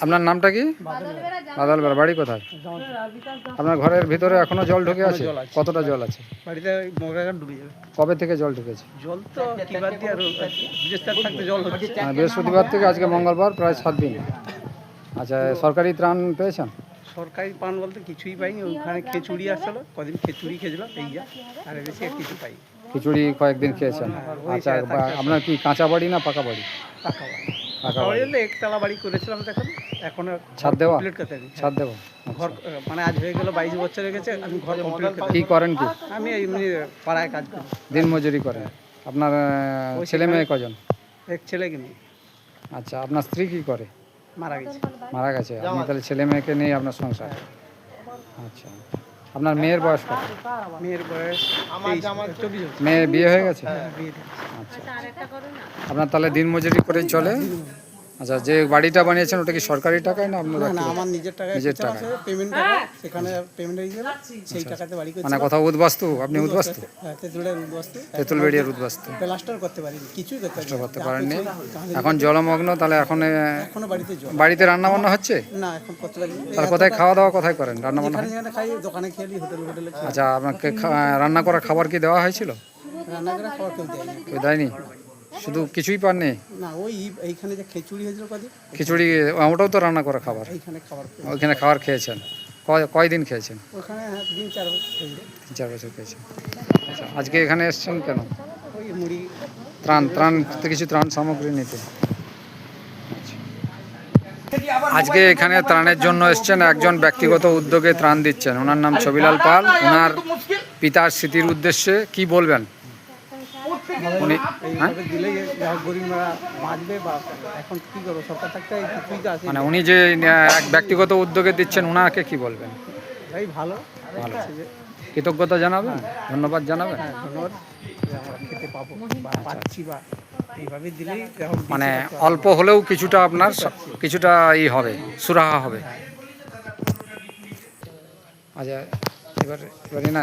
আপনার নামটা কি? বাদল বেড়া। বাড়ি কোথায়? আপনার ঘরের ভিতরে এখনো জল ঢুকে আছে? কতটা জল আছে বাড়িতে? মোটর ডুবে যাবে। কবে থেকে জল ঢুকেছে? জল তো কিবার দিয়ে আর বৃহস্পতিবার থাকতে জল হচ্ছে। বৃহস্পতিবার থেকে আজকে মঙ্গলবার, প্রায় 7 দিন। আচ্ছা, সরকারি ত্রাণ পেয়েছেন? সরকারি পান বলতে কিছুই পাইনি। ওখানে খিচুড়ি আসলো, কদিন খিচুড়ি খেয়েছিলাম এই যা, আর বেশি আর কিছু পাই। খিচুড়ি কয়েকদিন খেয়েছেন। আচ্ছা, আপনার কি কাঁচা বাড়ি না পাকা বাড়ি? পাকা বাড়ি। পাকা বাড়ি বলতে একতলা বাড়ি করেছিলাম তখন, এখন ছাদ দেওয়া? কমপ্লিট করতে দিই। ছাদ দেওয়া। ঘর মানে আজ হয়ে গেল 22 বছর হয়ে গেছে, আমি ঘর কমপ্লিট করতে। কি করেন কি? আমি এমনি পাড়ায় কাজ করি, দিন মজুরি করেন। আপনার ছেলে মেয়ে কজন? এক ছেলে কিনি। আচ্ছা, আপনার স্ত্রী কি করে? মারা গেছে। মারা গেছে। আপনি তাহলে ছেলে মেয়েকে নিয়ে আপনার সংসার। আচ্ছা, আপনার মেয়ের বয়স কত? মেয়ের বয়স 24 বছর। মেয়ে বিয়ে হয়ে গেছে? বিয়ে। আচ্ছা, আপনার তাহলে দিন মজুরি করেই চলে? আচ্ছা, যে বাড়িটা বানিয়েছেন ওটা কি সরকারি টাকায় না আপনার? না, আমার নিজের টাকায়। নিজের টাকায়। পেমেন্ট টাকা সেখানে পেমেন্ট হয়ে গেল, সেই টাকাতে বাড়ি করছি। মানে কোথাও উদ্বাস্তু? আপনি উদ্বাস্তু? হ্যাঁ, তেঁতুলের উদ্বাস্তু। তেঁতুলবেড়িয়ার উদ্বাস্তু। প্লাস্টার করতে পারিনি, কিছুই করতে পারেননি। এখন জলমগ্ন, তাহলে এখন এখনো বাড়িতে জল। বাড়িতে রান্না বান্না হচ্ছে? না, এখন করতে পারিনি। তাহলে কোথায় খাওয়া দাওয়া কোথায় করেন? রান্না বান্না? যেখানে খাই, দোকানে খেলি, হোটেলে খাই। আচ্ছা, আপনাকে রান্না করা খাবার কি দেওয়া হয়েছিল? রান্না করে খাবার কেউ দেয়নি। কেউ দেয়নি? শুধু কিছুই পাননি? না, ওই এইখানে যে খিচুড়ি হয়েছিল কদিন, খিচুড়ি ওটাও তো রান্না করা খাবার? এইখানে খাবার ওইখানে খাবার খেয়েছেন? কয়দিন খেয়েছেন? ওখানে 3-4 বছর খেয়েছি। 3-4 বছর খেয়েছেন। আচ্ছা, আজকে এখানে এসছেন কেন? ওই মুড়ি ত্রাণ কিছু ত্রাণ সামগ্রী নিতে। আচ্ছা, আজকে এখানে ত্রাণের জন্য এসছেন। একজন ব্যক্তিগত উদ্যোগে ত্রাণ দিচ্ছেন, ওনার নাম ছবিলাল পাল। ওনার পিতার স্মৃতির উদ্দেশ্যে কি বলবেন উনি? এইভাবে দিলে গরিবরা বাঁচবে, বা এখন কী করবো, সরকার থাকতে কিছুই তো আছে। মানে উনি যে এক ব্যক্তিগত উদ্যোগে দিচ্ছেন, ওনাকে কি বলবেন? ভাই ভালো ভালো। কৃতজ্ঞতা জানাবেন, ধন্যবাদ জানাবেন। হ্যাঁ, ধন্যবাদ যে আমরা খেতে পাবো বা পাচ্ছি, বা এইভাবে দিলেই এখন মানে অল্প হলেও কিছুটা আপনার কিছুটা হবে, সুরাহা হবে। আচ্ছা, এবারে না